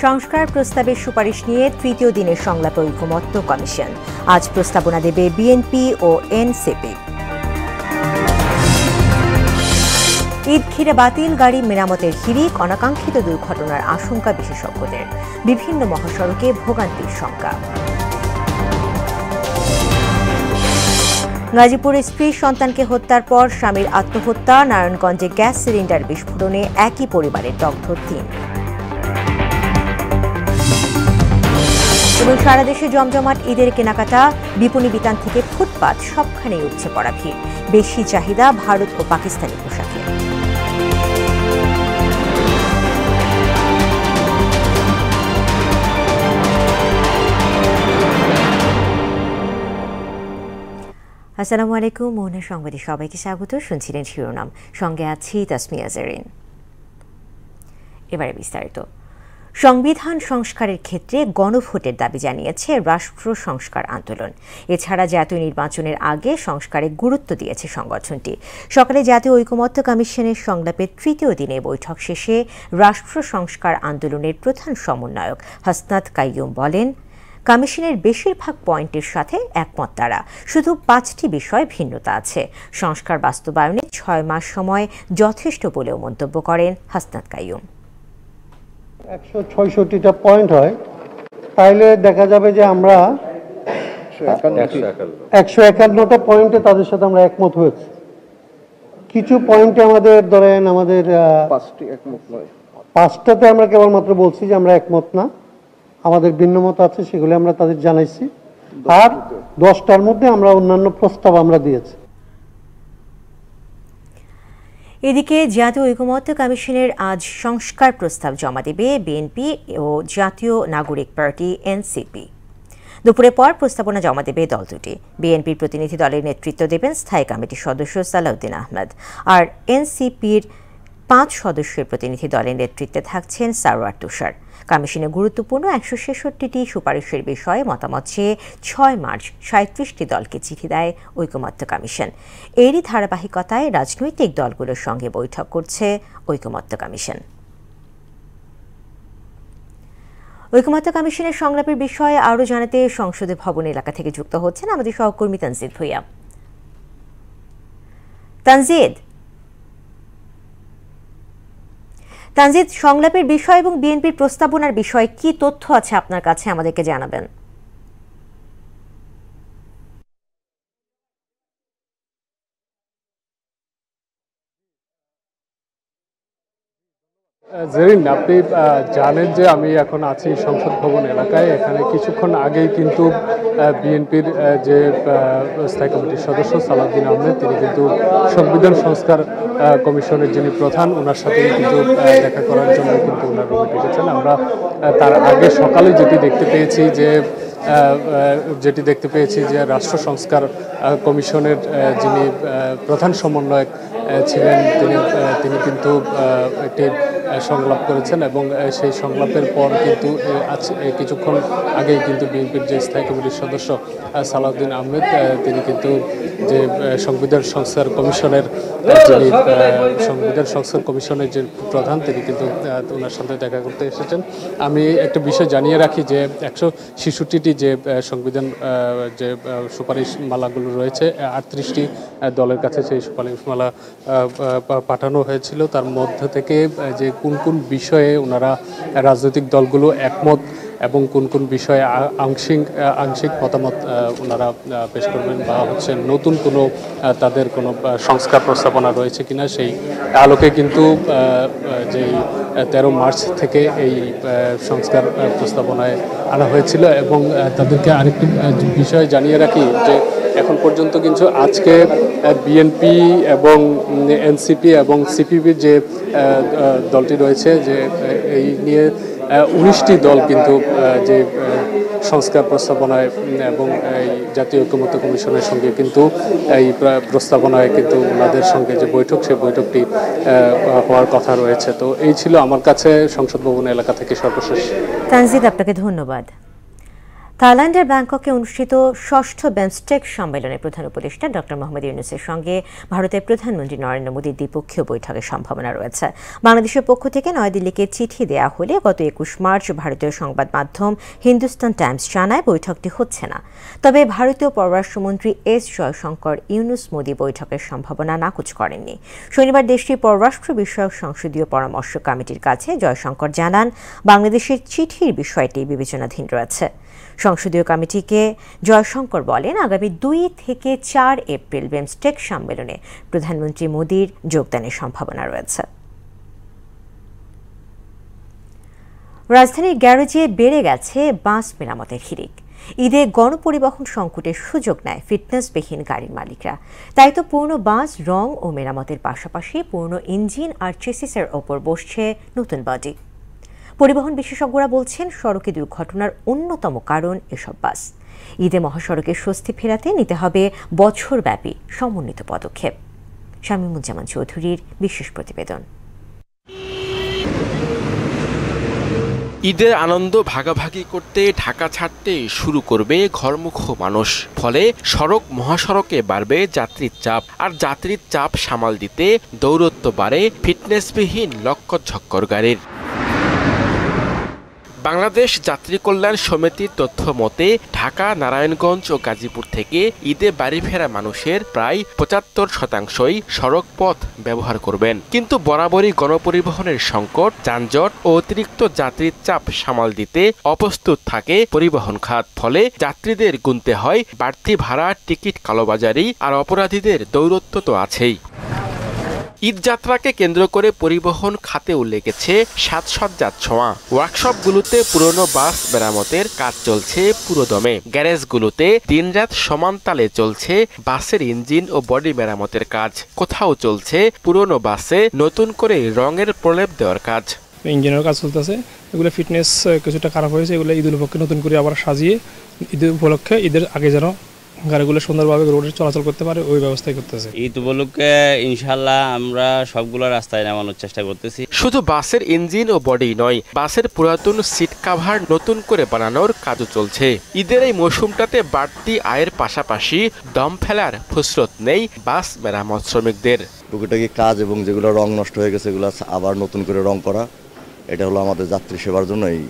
সংস্কার প্রস্তাবের সুপারিশ নিয়ে তৃতীয় দিনের সংলাপে ঐকমত্য কমিশন। আজ প্রস্তাবনা দেবে বিএনপি ও এনসিপি। ঈদ ঘিরে বাতিল গাড়ি মেরামতের হিড়িক, অনাকাঙ্ক্ষিত দুর্ঘটনার আশঙ্কা বিশেষজ্ঞদের। বিভিন্ন মহাসড়কে ভোগান্তির শঙ্কা। গাজীপুরে স্ত্রী সন্তানকে হত্যার পর স্বামীর আত্মহত্যা। নারায়ণগঞ্জে গ্যাস সিলিন্ডার বিস্ফোরণে একই পরিবারের দগ্ধ ৩। এবং সারা দেশে জমজমাট ঈদের কেনাকাটা। বিপণী বিতান থেকে ফুটপাত সবখানেই উঠছে পড়া ভিড়। বেশি চাহিদা ভারত ও পাকিস্তানি পোশাকে। আসসালামু আলাইকুম। মোহনের সংবাদে সবাইকে স্বাগত। শুনছিলেন শিরোনাম, সঙ্গে আছি তাসমিয়া জারিন। এবারে বিস্তারিত। সংবিধান সংস্কারের ক্ষেত্রে গণভোটের দাবি জানিয়েছে রাষ্ট্র সংস্কার আন্দোলন। এছাড়া জাতীয় নির্বাচনের আগে সংস্কারে গুরুত্ব দিয়েছে সংগঠনটি। সকালে জাতীয় ঐকমত্য কমিশনের সংলাপের তৃতীয় দিনে বৈঠক শেষে রাষ্ট্র সংস্কার আন্দোলনের প্রধান সমন্বয়ক হাসনাত কাইয়ুম বলেন, কমিশনের বেশিরভাগ পয়েন্টের সাথে একমত তারা, শুধু ৫টি বিষয় ভিন্নতা আছে। সংস্কার বাস্তবায়নে ৬ মাস সময় যথেষ্ট বলেও মন্তব্য করেন হাসনাত কাইয়ুম। ১৬৬টা পয়েন্ট হয়, তাইলে দেখা যাবে যে আমরা ১৫১টা পয়েন্টে তাদের সাথে আমরা একমত হয়েছি। কিছু পয়েন্টে আমাদের ধরেন আমাদের ৫টাতে আমরা কেবলমাত্র বলছি যে আমরা একমত না, আমাদের ভিন্নমত আছে, সেগুলো আমরা তাদের জানাইছি। আর 10টার মধ্যে আমরা অন্যান্য প্রস্তাব আমরা দিয়েছি। এদিকে জাতীয় ঐকমত্য কমিশনের আজ সংস্কার প্রস্তাব জমা দেবে বিএনপি ও জাতীয় নাগরিক পার্টি এনসিপি। দুপুরের পর প্রস্তাবনা জমা দেবে দল দুটি। বিএনপির প্রতিনিধি দলের নেতৃত্ব দেবেন স্থায়ী কমিটির সদস্য সালাউদ্দিন আহমেদ, আর এনসিপির 5 সদস্যের প্রতিনিধি দলের নেতৃত্বে থাকছেন সারওয়ার তুষার। কমিশনের গুরুত্বপূর্ণ 166টি সুপারিশের বিষয়ে মতামত চেয়ে 6 মার্চ 37টি দলকে চিঠি দেয় ঐকমত্য কমিশন। এরই ধারাবাহিকতায় রাজনৈতিক দলগুলোর সঙ্গে বৈঠক করছে ঐকমত্য কমিশন। ঐকমত্য কমিশনের সংলাপের বিষয়ে আরও জানাতে সংসদে ভবন এলাকা থেকে যুক্ত হচ্ছেন আমাদের সহকর্মী তানজিদ ভুইয়া। তানজিদ, সংলাপের বিষয় এবং বিএনপির প্রস্তাবনার বিষয়ে কি তথ্য আছে আপনার কাছে, আমাদেরকে জানাবেন। জেরিন, আপনি জানেন যে আমি এখন আছি সংসদ ভবন এলাকায়। এখানে কিছুক্ষণ আগেই কিন্তু বিএনপির যে স্থায়ী কমিটির সদস্য সালাউদ্দিন আহমেদ, তিনি কিন্তু সংবিধান সংস্কার কমিশনের যিনি প্রধান, ওনার সাথে কিন্তু দেখা করার জন্য কিন্তু ওনার রুমে এসেছেন। আমরা তার আগে সকালে যেটি দেখতে পেয়েছি যে রাষ্ট্র সংস্কার কমিশনের যিনি প্রধান সমন্বয়ক ছিলেন, তিনি কিন্তু একটি সংলাপ করেছেন এবং সেই সংলাপের পর কিন্তু কিছুক্ষণ আগেই কিন্তু বিএনপির যে স্থায়ী কমিটির সদস্য সালাউদ্দিন আহমেদ, তিনি কিন্তু যে সংবিধান সংস্কার কমিশনের যে প্রধান, তিনি কিন্তু ওনার সাথে দেখা করতে এসেছেন। আমি একটা বিষয় জানিয়ে রাখি যে 166টি যে সংবিধান যে সুপারিশ মালাগুলো রয়েছে, 38টি দলের কাছে সেই সুপারিশ মালা পাঠানো হয়েছিল। তার মধ্যে থেকে যে কোন কোন বিষয়ে ওনারা রাজনৈতিক দলগুলো একমত এবং কোন কোন বিষয়ে আংশিক মতামত ওনারা পেশ করবেন বা নতুন কোনো তাদের কোনো সংস্কার প্রস্তাবনা রয়েছে কিনা, সেই আলোকে কিন্তু যেই 13 মার্চ থেকে এই সংস্কার প্রস্তাবনায় আনা হয়েছিল। এবং তাদেরকে আরেকটি বিষয় জানিয়ে রাখি যে এখন পর্যন্ত কিন্তু আজকে বিএনপি এবং এনসিপি এবং সিপিবির যে দলটি রয়েছে, যে এই নিয়ে 19টি দল কিন্তু যে সংস্কার প্রস্তাবনায় এবং এই জাতীয় ঐকমত্য কমিশনের সঙ্গে কিন্তু এই প্রস্তাবনায় কিন্তু ওনাদের সঙ্গে যে বৈঠক, সেই বৈঠকটি হওয়ার কথা রয়েছে। তো এই ছিল আমার কাছে সংসদ ভবন এলাকা থেকে সর্বশেষ। তানজিদ, আপনাকে ধন্যবাদ। থাইল্যান্ডের ব্যাংককে অনুষ্ঠিত ষষ্ঠ বিমস্টেক সম্মেলনে প্রধান উপদেষ্টা ডক্টর মোহাম্মদ ইউনূসের সঙ্গে ভারতের প্রধানমন্ত্রী নরেন্দ্র মোদীর দ্বিপক্ষীয় বৈঠকের সম্ভাবনা রয়েছে। বাংলাদেশের পক্ষ থেকে নয়াদিল্লিকে চিঠি দেওয়া হলে গত ২১ মার্চ ভারতীয় সংবাদ মাধ্যম হিন্দুস্তান টাইমস জানায় বৈঠকটি হচ্ছে না। তবে ভারতীয় পররাষ্ট্রমন্ত্রী এস জয়শঙ্কর ইউনূস মোদী বৈঠকের সম্ভাবনা নাকচ করেননি। শনিবার দেশটির পররাষ্ট্র বিষয়ক সংসদীয় পরামর্শ কমিটির কাছে জয়শঙ্কর জানান, বাংলাদেশের চিঠির বিষয়টি বিবেচনাধীন রয়েছে। সংসদীয় কমিটিকে জয়শঙ্কর বলেন, আগামী ২ থেকে ৪ এপ্রিল বিমস্টেক সম্মেলনে প্রধানমন্ত্রী মোদীর যোগদানের সম্ভাবনা রয়েছে। রাজধানীর গ্যারেজে বেড়ে গেছে বাস মেরামতের হিড়িক। ঈদে গণপরিবহন সংকটের সুযোগ নেয় ফিটনেসবিহীন গাড়ির মালিকরা। তাই তো পুরনো বাস রং ও মেরামতের পাশাপাশি পুরনো ইঞ্জিন আর চেসিসের ওপর বসছে নতুন বডি। পরিবহন বিশেষজ্ঞরা বলছেন, সড়কে দুর্ঘটনার অন্যতম কারণ এসব বাস। ঈদে মহাসড়কে স্বস্তি ফেরাতে নিতে হবে বছরব্যাপী সমন্বিত পদক্ষেপ। শামীমুজ্জামান চৌধুরীর বিশেষ প্রতিবেদন। ঈদের আনন্দ ভাগাভাগি করতে ঢাকা ছাড়তে শুরু করবে ঘরমুখ মানুষ। ফলে সড়ক মহাসড়কে বাড়বে যাত্রীর চাপ, আর যাত্রীর চাপ সামাল দিতে দৌরত্ব বাড়ে ফিটনেসবিহীন লক্কর-ঝক্কর গাড়ির। বাংলাদেশ যাত্রী কল্যাণ সমিতির তথ্য মতে ঢাকা, নারায়ণগঞ্জ ও গাজীপুর থেকে ঈদে বাড়ি ফেরা মানুষের প্রায় ৭৫% সড়ক পথ ব্যবহার করবেন। কিন্তু বরাবরই গণপরিবহনের সংকট, যানজট ও অতিরিক্ত যাত্রীর চাপ সামাল দিতে অপ্রস্তুত থাকে পরিবহন খাত। ফলে যাত্রীদের গুনতে হয় বাড়তি ভাড়া, টিকিট কালোবাজারি আর অপরাধীদের দৌরত্ব তো আছেই। ঈদযাত্রাকে কেন্দ্র করে পরিবহন খাতেও লেগেছে সাজসজ্জার ছোঁয়া। ওয়ার্কশপগুলোতে পুরনো বাস মেরামতের কাজ চলছে পুরোদমে। গ্যারেজগুলোতে দিনরাত সমান তালে চলছে বাসের ইঞ্জিন ও বডি মেরামতের কাজ। কোথাও চলছে পুরনো বাসে নতুন করে রঙের প্রলেপ দেওয়ার কাজ। ইঞ্জিনের কাজ চলতেছে, এগুলো ফিটনেস কিছুটা খারাপ হয়েছে, এগুলো ঈদের উপলক্ষে নতুন করে আবার সাজিয়ে ঈদের উপলক্ষে ঈদের আগে যেন গাড়িগুলো সুন্দরভাবে রোডে চলাচল করতে পারে ওই ব্যবস্থাই করতেছে। ঈদ উপলক্ষে ইনশাল্লাহ আমরা সবগুলো রাস্তায় নামানোর চেষ্টা করতেছি। শুধু বাসের ইঞ্জিন ও বডি নয়, বাসের পুরাতন সিট কাভার নতুন করে বানানোর কাজও চলছে। ঈদের এই মৌসুমটাতে বাড়তি আয়ের পাশাপাশি দম ফেলার ফুসরত নেই বাস মেরামত শ্রমিকদের। টুকিটাকি কাজ এবং যেগুলো রং নষ্ট হয়ে গেছে এগুলো আবার নতুন করে রং করা, এটা হলো আমাদের যাত্রী সেবার জন্য এই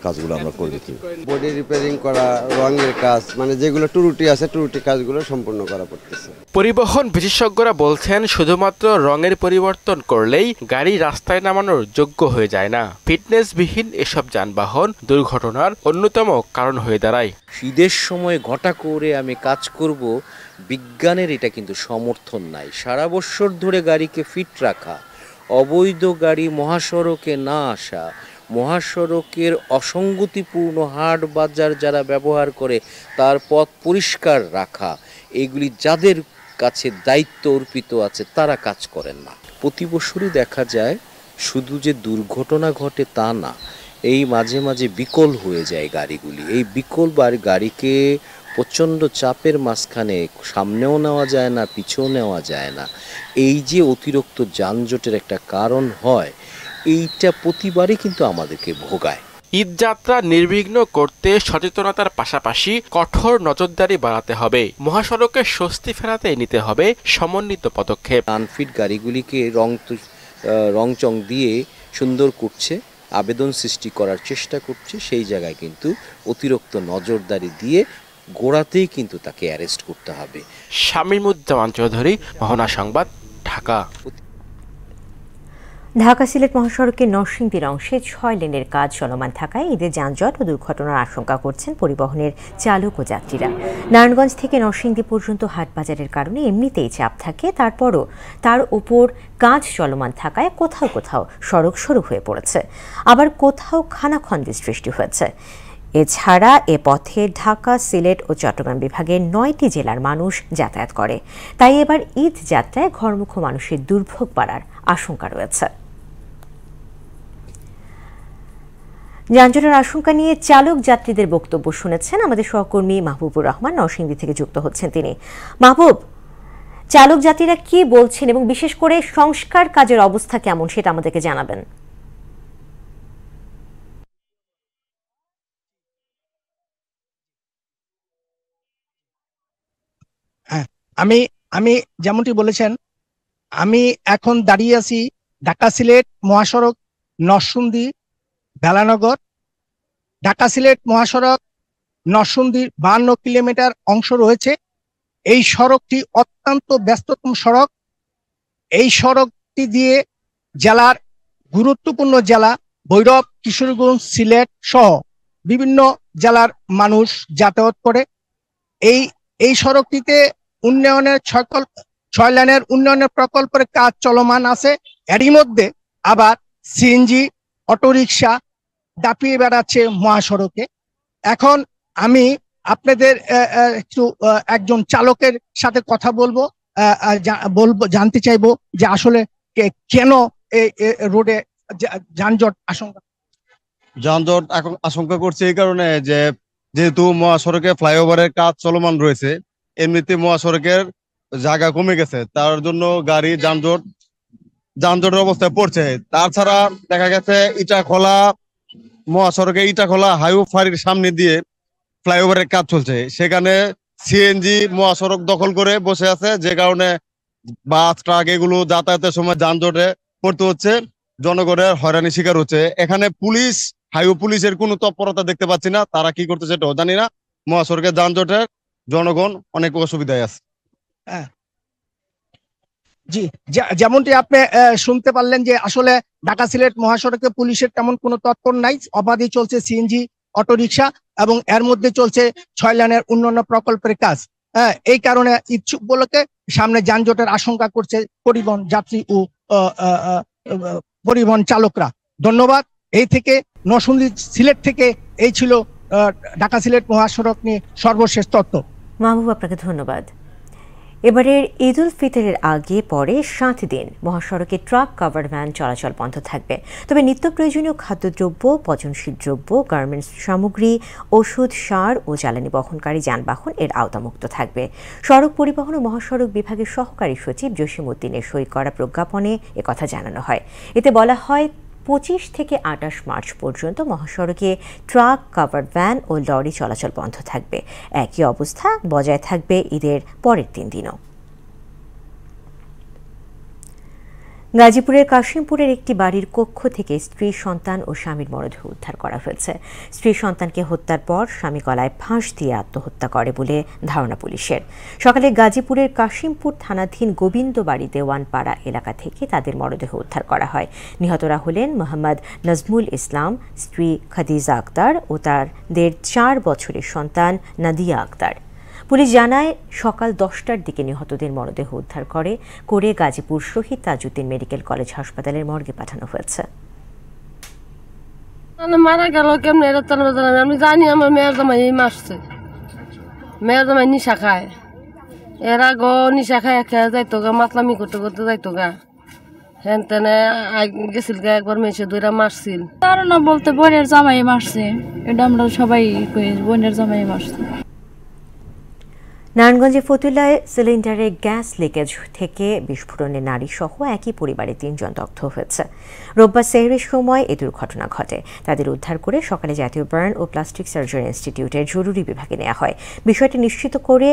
কাজগুলো আমরা করে দিচ্ছি। বডি রিপেয়ারিং করা, রঙের কাজ, মানে যেগুলো ত্রুটি আছে ত্রুটি কাজগুলো সম্পূর্ণ করা পড়তেছে। পরিবহন বিশেষজ্ঞরা বলছেন, শুধুমাত্র রঙের পরিবর্তন করলেই গাড়ি রাস্তায় নামানোর যোগ্য হয়ে যায় না। ফিটনেসবিহীন এসব যানবাহন দুর্ঘটনার অন্যতম কারণ হয়ে দাঁড়ায়। ঈদের সময় ঘটা করে আমি কাজ করব, বিজ্ঞানের এটা কিন্তু সমর্থন নাই। সারা বছর ধরে গাড়িকে ফিট রাখা, অবৈধ গাড়ি মহাসড়কে না আসা, মহাসড়কের অসঙ্গতিপূর্ণ হাট বাজার যারা ব্যবহার করে তার পথ পরিষ্কার রাখা, এগুলি যাদের কাছে দায়িত্ব অর্পিত আছে তারা কাজ করেন না। প্রতি বছরই দেখা যায় শুধু যে দুর্ঘটনা ঘটে তা না, এই মাঝে মাঝে বিকল হয়ে যায় গাড়িগুলি। এই বিকল গাড়িকে প্রচণ্ড চাপের মাঝখানে সামনেও নেওয়া যায় না, পিছেও নেওয়া যায় না। এই যে অতিরিক্ত যানজটের একটা কারণ হয়, এইটা প্রতিবারই কিন্তু আমাদেরকে ভোগায়। ঈদযাত্রা নির্বিঘ্ন করতে সচেতনতার পাশাপাশি কঠোর নজরদারি বাড়াতে হবে। মহাসড়কে স্বস্তি ফেরাতে নিতে হবে সমন্বিত পদক্ষেপ। আনফিট গাড়িগুলিকে রং চং দিয়ে সুন্দর করছে, আবেদন সৃষ্টি করার চেষ্টা করছে, সেই জায়গায় কিন্তু অতিরিক্ত নজরদারি দিয়ে গোড়াতেই কিন্তু তাকে অ্যারেস্ট করতে হবে। শামীমুজ্জামান চৌধুরী, মোহনা সংবাদ, ঢাকা। ঢাকা সিলেট মহাসড়কের নরসিংদীর অংশে ৬ লেনের কাজ চলমান থাকায় ঈদের যানজট ও দুর্ঘটনার আশঙ্কা করছেন পরিবহনের চালক ও যাত্রীরা। নারায়ণগঞ্জ থেকে নরসিংদী পর্যন্ত হাটবাজারের কারণে এমনিতেই চাপ থাকে, তারপরও তার উপর কাজ চলমান থাকায় কোথাও কোথাও সড়ক সরু হয়ে পড়েছে, আবার কোথাও খানাখন্দের সৃষ্টি হয়েছে। এছাড়া এ পথে ঢাকা, সিলেট ও চট্টগ্রাম বিভাগের ৯টি জেলার মানুষ যাতায়াত করে। তাই এবার ঈদ যাত্রায় ঘরমুখ মানুষের দুর্ভোগ বাড়ার আশঙ্কা রয়েছে। যানজটের আশঙ্কা নিয়ে চালক যাত্রীদের বক্তব্য শুনেছেন আমাদের সহকর্মী মাহবুবুর রহমান, নরসিংদী থেকে যুক্ত হচ্ছেন তিনি। মাহবুব, চালক যাত্রীরা কি বলছেন এবং বিশেষ করে সংস্কার কাজের অবস্থা কেমন সেটা আমাদেরকে জানাবেন। আমি যেমনটি বলেছেন, আমি এখন দাঁড়িয়ে আছি ঢাকা সিলেট মহাসড়ক নরসিংদী বেলানগর। ঢাকা সিলেট মহাসড়ক নরসিংদীর 52 কিলোমিটার অংশ রয়েছে। এই সড়কটি অত্যন্ত ব্যস্ততম সড়ক। এই সড়কটি দিয়ে জেলার গুরুত্বপূর্ণ জেলা ভৈরব, কিশোরগঞ্জ, সিলেট সহ বিভিন্ন জেলার মানুষ যাতায়াত করে। এই সড়কটিতে উন্নয়নের 6 লেনের উন্নয়নের প্রকল্পের কাজ চলমান আছে। এরই মধ্যে আবার সিএনজি অটোরিকশা দাপিয়ে বেড়াচ্ছে মহাসড়কে। এখন আমি আপনাদের একজন চালকের সাথে কথা বলবো, জানতে চাইবো যে আসলে কেন রোডে যানজট আশঙ্কা করছে এই কারণে যে যেহেতু মহাসড়কে ফ্লাইওভারের কাজ চলমান রয়েছে, এমনিতে মহাসড়কের জায়গা কমে গেছে, তার জন্য গাড়ি যানজটের অবস্থায় পড়ছে। তাছাড়া দেখা গেছে মহাসড়কে ইটাখোলা হাইওয়ে ফাঁড়ির সামনে দিয়ে ফ্লাইওভারের কাজ চলছে, সেখানে সিএনজি মহাসড়ক দখল করে বসে আছে, যে কারণে বাস ট্রাক এগুলো যাতায়াতের সময় যানজটে পড়তে হচ্ছে, জনগণের হয়রানি শিকার হচ্ছে। এখানে হাইওয়ে পুলিশের কোনো তৎপরতা দেখতে পাচ্ছি না, তারা কি করতেছে সেটাও জানি না। মহাসড়কের যানজটে জনগণ অনেক অসুবিধায় আছে। জি, যেমনটি আপনি শুনতে পারলেন যে আসলে ঢাকা সিলেট মহাসড়কে পুলিশের তেমন কোনো তৎপর নাই, অবাধে চলছে সিএনজি অটোরিকশা এবং এর মধ্যে চলছে 6 লেনের উন্নয়ন প্রকল্পের কাজ। এই কারণে ইচ্ছুক বলকে সামনে যানজটের আশঙ্কা করছে পরিবহন যাত্রী ও পরিবহন চালকরা। ধন্যবাদ। এই থেকে নরসিংদী সিলেট থেকে এই ছিল ঢাকা সিলেট মহাসড়ক নিয়ে সর্বশেষ তথ্য। মাহবুব, আপনাকে ধন্যবাদ। এবারের ঈদ উল ফিতরের আগে পরে 7 দিন মহাসড়কে ট্রাক কাভার্ড ভ্যান চলাচল বন্ধ থাকবে। তবে নিত্য প্রয়োজনীয় খাদ্যদ্রব্য, পচনশীল দ্রব্য, গার্মেন্টস সামগ্রী, ওষুধ, সার ও জ্বালানি বহনকারী যানবাহন এর আওতামুক্ত থাকবে। সড়ক পরিবহন ও মহাসড়ক বিভাগের সহকারী সচিব জসিম উদ্দিনের সই করা প্রজ্ঞাপনে একথা জানানো হয়। এতে বলা হয় 25 থেকে 28 মার্চ পর্যন্ত মহাসড়কে ট্রাক, কাভার্ড ভ্যান ও লরি চলাচল বন্ধ থাকবে। একই অবস্থা বজায় থাকবে ঈদের পরের 3 দিনও। গাজীপুরের কাশিমপুরের একটি বাড়ির কক্ষ থেকে স্ত্রী, সন্তান ও স্বামীর মরদেহ উদ্ধার করা হয়েছে। স্ত্রী সন্তানকে হত্যার পর স্বামী গলায় ফাঁস দিয়ে আত্মহত্যা করে বলে ধারণা পুলিশের। সকালে গাজীপুরের কাশিমপুর থানাধীন গোবিন্দ বাড়ি দেওয়ানপাড়া এলাকা থেকে তাদের মরদেহ উদ্ধার করা হয়। নিহতরা হলেন মোহাম্মদ নাজমুল ইসলাম, স্ত্রী খাদিজা আক্তার ও তাদের 4 বছরের সন্তান নাদিয়া আক্তার। পুলিশ জানায় সকাল 10টার দিকে নিহতদের মরদেহ উদ্ধার করে গাজীপুর শহীদ তাজউদ্দিন মেডিকেল কলেজ হাসপাতালের মর্গে পাঠানো হয়েছে। মারা গেল কেমন আমি জানি, আমার মেয়ের জামাই মারছে। মেয়ের জামাই নিশা খায়, এরা নিশা খায় খেয়ে যাইতো গা, মাতলামি করতে করতে যাইতো গা। হ্যান তেনে গেছিল গা, একবার মেসে দুইরা মারছিল। কারণ বলতে বোনের জামাই মারছে, এটা আমরা সবাই বোনের জামাই মারছে। নারায়ণগঞ্জে ফতুল্লায় সিলিন্ডারে গ্যাস লিকেজ থেকে বিস্ফোরণে নারী সহ একই পরিবারে 3 জন দগ্ধ হয়েছে। রোববার সেহরির সময় এ দুর্ঘটনা ঘটে। তাদের উদ্ধার করে সকালে জাতীয় বার্ন ও প্লাস্টিক সার্জারি ইনস্টিটিউটের জরুরি বিভাগে নেওয়া হয়। বিষয়টি নিশ্চিত করে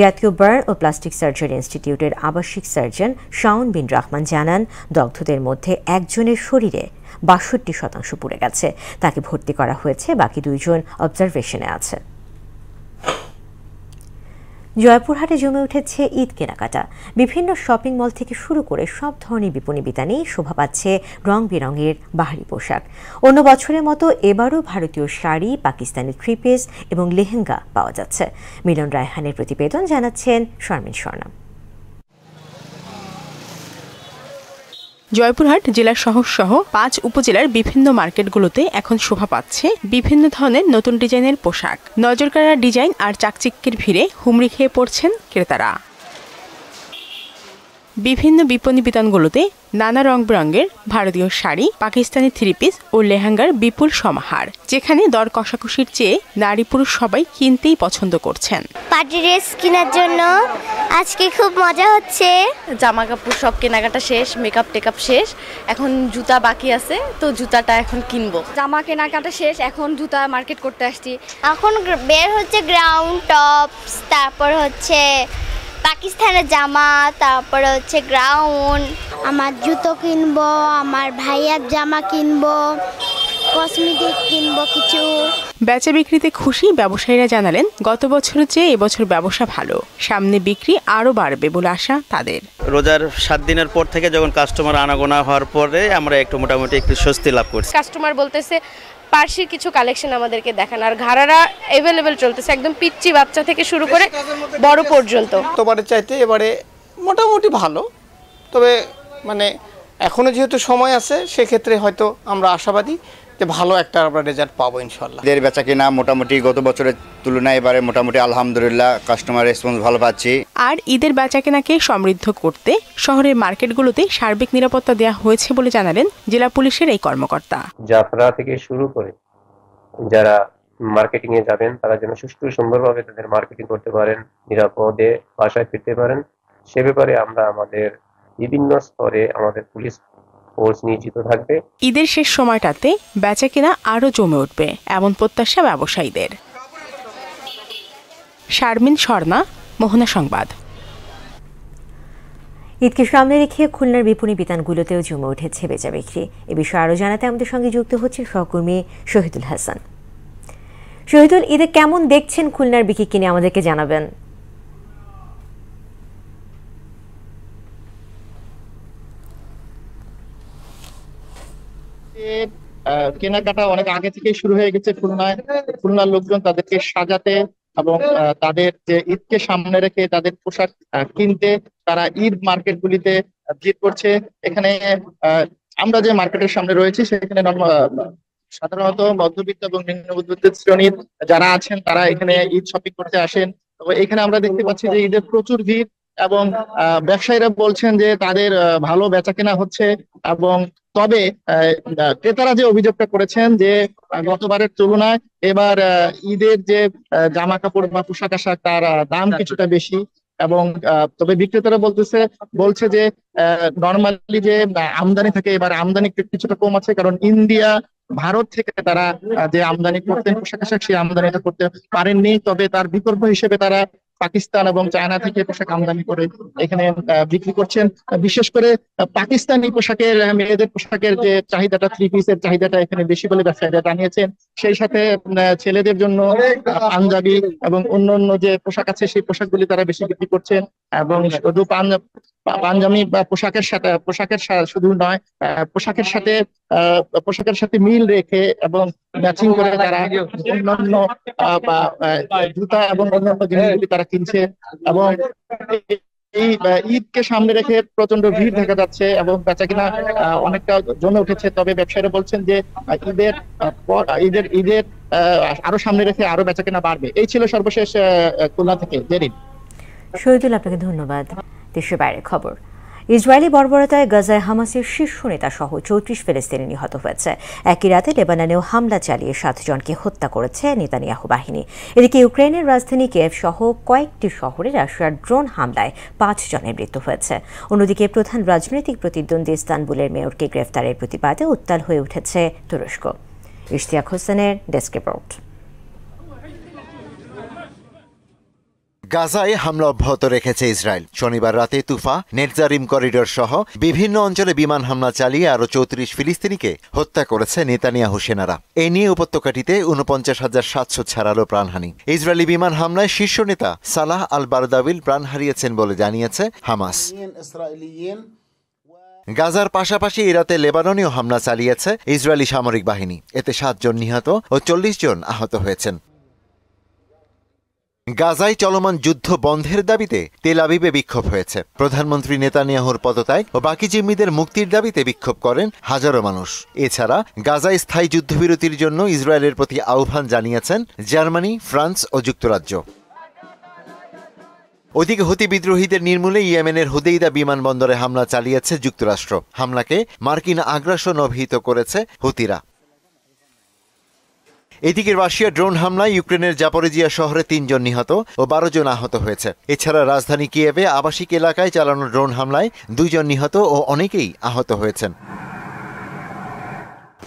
জাতীয় বার্ন ও প্লাস্টিক সার্জারি ইনস্টিটিউটের আবাসিক সার্জন শাওন বিন রহমান জানান, দগ্ধদের মধ্যে একজনের শরীরে 62% পুড়ে গেছে। তাকে ভর্তি করা হয়েছে, বাকি 2 জন অবজারভেশনে আছে। জয়পুরহাটে জমে উঠেছে ঈদ কেনাকাটা। বিভিন্ন শপিং মল থেকে শুরু করে সব ধরনের বিপণী বিতানে শোভা পাচ্ছে রং বেরঙের বাহারি পোশাক। অন্য বছরের মতো এবারও ভারতীয় শাড়ি, পাকিস্তানি 3 পিস এবং লেহেঙ্গা পাওয়া যাচ্ছে। মিলন রায়হানের প্রতিবেদন, জানাচ্ছেন শারমিন স্বর্ণা। জয়পুরহাট জেলার শহরসহ 5 উপজেলার বিভিন্ন মার্কেটগুলোতে এখন শোভা পাচ্ছে বিভিন্ন ধরনের নতুন ডিজাইনের পোশাক। নজরকাড়া ডিজাইন আর চাকচিক্যের ভিড়ে হুমড়ি খেয়ে পড়ছেন ক্রেতারা। বিভিন্ন বিপণী বিতানগুলোতে নানা রং বেরঙের ভারতীয় শাড়ি, পাকিস্তানি 3 পিস ও লেহেঙ্গার বিপুল সমাহার, যেখানে দর কষাকষির চেয়ে নারী পুরুষ সবাই কিনতেই পছন্দ করছেন। পার্টি ড্রেস কেনার জন্য আজকে খুব মজা হচ্ছে। জামা কাপড় সব কেনাকাটা শেষ, মেকআপ টেকআপ শেষ, এখন জুতা বাকি আছে, তো জুতাটা এখন কিনবো। জামা কেনাকাটা শেষ, এখন জুতা মার্কেট করতে আসছি। এখন বের হচ্ছে গ্রাউন্ড টপস, তারপর হচ্ছে পাকিস্তানের জামা, তারপরে হচ্ছে গ্রাউন্ড, আমার জুতো কিনবো, আমার ভাইয়ার জামা কিনবো, কসমেটিক কিনবো কিছু। বেচা বিক্রিতে খুশি ব্যবসায়ীরা জানালেন গত বছরের চেয়ে এবছর ব্যবসা ভালো, সামনে বিক্রি আরো বাড়বে বলে আশা তাদের। রোজার 7 দিনের পর থেকে যখন কাস্টমার আনাগোনা হওয়ার পরে আমরা একটু মোটামুটি একটু স্বস্তি লাভ করছি। কাস্টমার বলতেছে পার্সির কিছু কালেকশন আমাদেরকে দেখান, আর ঘাড়ারা অ্যাভেলেবেল চলতেছে, একদম পিচ্চি বাচ্চা থেকে শুরু করে বড় পর্যন্ত। গতবারের চাইতে এবারে মোটামুটি ভালো, তবে মানে এখনো যেহেতু সময় আছে সেক্ষেত্রে হয়তো আমরা আশাবাদী যে ভালো একটা আমরা রেজাল্ট পাবো ইনশাল্লাহ। এদের বেচা কিনা মোটামুটি গত বছরের তুলনায় এবারে মোটামুটি আলহামদুলিল্লাহ কাস্টমার রেসপন্স ভালো পাচ্ছি। আর ঈদের বেচাকেনাকে সমৃদ্ধ করতে শহরের মার্কেটগুলোতে সার্বিক নিরাপত্তা দেওয়া হয়েছে বলে জানালেন জেলা পুলিশের এই কর্মকর্তা। যাত্রা থেকে শুরু করে যারা মার্কেটিং এ যাবেন তারা যেন সুষ্ঠু সুন্দরভাবে তাদের মার্কেটিং করতে পারেন, নিরাপদে বাসায় ফিরতে পারেন, সে ব্যাপারে আমরা আমাদের বিভিন্ন স্তরে আমাদের পুলিশ ফোর্স নিয়োজিত থাকবে। ঈদের শেষ সময়টাতে বেচাকেনা আরো জমে উঠবে এমন প্রত্যাশা ব্যবসায়ীদের। শারমিন স্বর্ণা, মোহনা সংবাদ। ঈদকে সামনে রেখে খুলনার বিপণী বিতানগুলোতেও জমে উঠেছে বেচা বিক্রি। এ বিষয়ে আরো জানাতে আমাদের সঙ্গে যুক্ত হচ্ছে সহকর্মী শহীদুল হাসান। শহীদুল, ঈদে কেমন দেখছেন খুলনার বিক্রি কিনে আমাদেরকে জানাবেন। কেনাকাটা অনেক আগে থেকেই শুরু হয়ে গেছে খুলনার লোকজন তাদেরকে সাজাতে এবং তাদের যে ঈদকে সামনে রেখে তাদের পোশাক কিনতে তারা ঈদ মার্কেটগুলিতে ভিড় করছে। এখানে আমরা যে মার্কেটের সামনে রয়েছি সেখানে সাধারণত মধ্যবিত্ত এবং নিম্ন মধ্যবিত্ত শ্রেণীর যারা আছেন তারা এখানে ঈদ শপিং করতে আসেন। তো এখানে আমরা দেখতে পাচ্ছি যে ঈদের প্রচুর ভিড় এবং ব্যবসায়ীরা বলছেন যে তাদের ভালো বেচাকেনা হচ্ছে এবং তবে ক্রেতারা যে অভিযোগটা করেছেন যে গতবারের তুলনায় এবার ঈদের যে জামা কাপড় বা পোশাক আশাক তার দাম কিছুটা বেশি এবং তবে বিক্রেতারা বলছে যে নর্মালি যে আমদানি থাকে এবার আমদানি কিছুটা কম আছে, কারণ ইন্ডিয়া ভারত থেকে তারা যে আমদানি করতেন পোশাক আশাক সেই আমদানিটা করতে পারেননি, তবে তার বিকল্প হিসেবে তারা পাকিস্তান এবং চায়না থেকে পোশাক আমদানি করে এখানে বিক্রি করছেন। বিশেষ করে পাকিস্তানি পোশাকের মেয়েদের পোশাকের যে চাহিদাটা, 3 পিসের চাহিদাটা এখানে বেশি বলে ব্যবসায়ীরা জানিয়েছেন। সেই সাথে ছেলেদের জন্য পাঞ্জাবি এবং অন্যান্য যে পোশাক আছে সেই পোশাকগুলি তারা বেশি বিক্রি করছেন এবং শুধু পাঞ্জাবি বা পোশাকের শুধু নয়, পোশাকের সাথে মিল রেখে এবং ম্যাচিং করে তারা অন্যান্য জুতা এবং অন্যান্য জিনিসগুলি তারা কিনছে এবং এই ঈদকে সামনে রেখে প্রচন্ড ভিড় দেখা যাচ্ছে এবং বেচাকেনা অনেকটা জমে উঠেছে। তবে ব্যবসায়ীরা বলছেন যে ঈদের আরো সামনে রেখে আরো বেচাকেনা বাড়বে। এই ছিল সর্বশেষ খুলনা থেকে জেরিন। শহীদুল, আপনাকে ধন্যবাদ। দেশের বাইরে খবর। ইসরায়েলি বর্বরতায় গাজায় হামাসের শীর্ষ নেতা সহ 34 ফিলিস্তিনি নিহত হয়েছে। একই রাতে লেবাননেও হামলা চালিয়ে 7 জনকে হত্যা করেছে নেতানিয়াহু বাহিনী। এদিকে ইউক্রেনের রাজধানী কিয়েভ সহ কয়েকটি শহরে রাশিয়ার ড্রোন হামলায় 5 জনের মৃত্যু হয়েছে। অন্যদিকে প্রধান রাজনৈতিক প্রতিদ্বন্দ্বী ইস্তানবুলের মেয়রকে গ্রেফতারের প্রতিবাদে উত্তাল হয়ে উঠেছে তুরস্ক। ইশতিয়াক হোসেনের ডেস্ক রিপোর্ট। গাজায় হামলা অব্যাহত রেখেছে ইসরায়েল। শনিবার রাতে তুফা, নেটজারিম করিডোর সহ বিভিন্ন অঞ্চলে বিমান হামলা চালিয়ে আরও 34 ফিলিস্তিনিকে হত্যা করেছে নেতানিয়াহু সেনারা। এ নিয়ে উপত্যকাটিতে 49,700 ছাড়ালো প্রাণহানি। ইসরায়েলি বিমান হামলায় শীর্ষ নেতা সালাহ আল বারদাবিল প্রাণ হারিয়েছেন বলে জানিয়েছে হামাস। গাজার পাশাপাশি এই রাতে লেবাননেও হামলা চালিয়েছে ইসরায়েলি সামরিক বাহিনী। এতে 7 জন নিহত ও 40 জন আহত হয়েছেন। গাজায় চলমান যুদ্ধ বন্ধের দাবিতে তেল আবিবে বিক্ষোভ হয়েছে। প্রধানমন্ত্রী নেতানিয়াহুর পদত্যাগ ও বাকি জিম্মিদের মুক্তির দাবিতে বিক্ষোভ করেন হাজারো মানুষ। এছাড়া গাজায় স্থায়ী যুদ্ধবিরতির জন্য ইসরায়েলের প্রতি আহ্বান জানিয়েছেন জার্মানি, ফ্রান্স ও যুক্তরাজ্য। ওদিকে হুতি বিদ্রোহীদের নির্মূলে ইয়েমেনের হুদেইদা বিমানবন্দরে হামলা চালিয়েছে যুক্তরাষ্ট্র। হামলাকে মার্কিন আগ্রাসন অভিহিত করেছে হুতিরা। এদিকে রাশিয়া ড্রোন হামলায় ইউক্রেনের জাপোরিজিয়া শহরে 3 জন নিহত ও 12 জন আহত হয়েছে। এছাড়া রাজধানী কিয়েভে আবাসিক এলাকায় চালানো ড্রোন হামলায় 2 জন নিহত ও অনেকেই আহত হয়েছেন।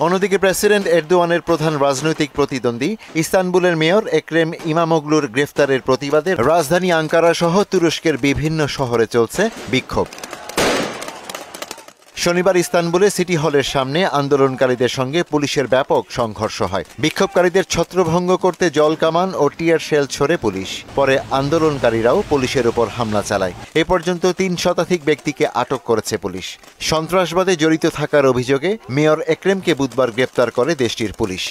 অন্যদিকে প্রেসিডেন্ট এরদোয়ানের প্রধান রাজনৈতিক প্রতিদ্বন্দ্বী ইস্তানবুলের মেয়র এক্রেম ইমামোগলুর গ্রেফতারের প্রতিবাদে রাজধানী আঙ্কারা সহ তুরস্কের বিভিন্ন শহরে চলছে বিক্ষোভ। শনিবার ইস্তানবুলে সিটি হলের সামনে আন্দোলনকারীদের সঙ্গে পুলিশের ব্যাপক সংঘর্ষ হয়। বিক্ষোভকারীদের ছত্রভঙ্গ করতে জল কামান ও টিয়ার শেল ছোড়ে পুলিশ। পরে আন্দোলনকারীরাও পুলিশের উপর হামলা চালায়। এ পর্যন্ত ৩ শতাধিক ব্যক্তিকে আটক করেছে পুলিশ। সন্ত্রাসবাদে জড়িত থাকার অভিযোগে মেয়র একরেমকে বুধবার গ্রেপ্তার করে দেশটির পুলিশ।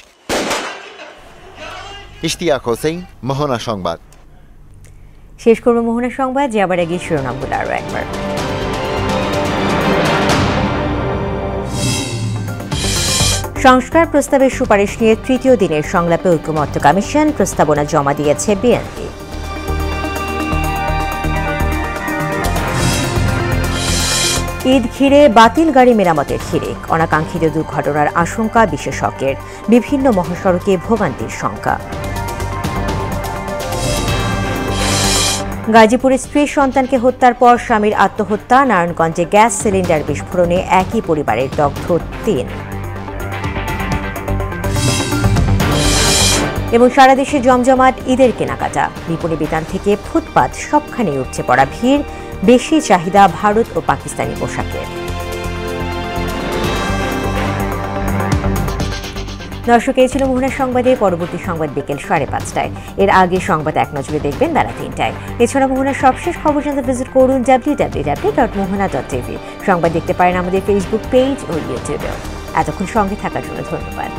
ইশতিয়াক হোসেন, মোহনা সংবাদ। শেষ করব মোহনা সংবাদ, যাবার আগে শিরোনামগুলো আরও একবার। সংস্কার প্রস্তাবের সুপারিশ নিয়ে তৃতীয় দিনের সংলাপে ঐকমত্য কমিশন, প্রস্তাবনা জমা দিয়েছে বিএনপি। ঈদ ঘিরে বাতিল গাড়ি মেরামতের হিড়িক, অনাকাঙ্ক্ষিত দুর্ঘটনার আশঙ্কা বিশেষজ্ঞের, বিভিন্ন মহাসড়কে ভোগান্তির শঙ্কা। গাজীপুরে স্ত্রী সন্তানকে হত্যার পর স্বামীর আত্মহত্যা, নারায়ণগঞ্জে গ্যাস সিলিন্ডার বিস্ফোরণে একই পরিবারের দগ্ধ ৩। এবং সারা দেশে জমজমাট ঈদের কেনাকাটা, বিপণী বিতান থেকে ফুটপাত সবখানে উঠছে পড়া ভিড়, বেশি চাহিদা ভারত ও পাকিস্তানি পোশাকের। দর্শক, এই ছিল মোহনা সংবাদে। পরবর্তী সংবাদ বিকেল 5:30টায়। এর আগে সংবাদ এক নজরে দেখবেন বেলা 3টায়। এছাড়া মোহনার সবশেষ খবর জানতে ভিজিট করুন www.mohana.tv। সংবাদ দেখতে পারেন আমাদের ফেসবুক পেজ ও ইউটিউবেও। এতক্ষণ সঙ্গে থাকার জন্য ধন্যবাদ।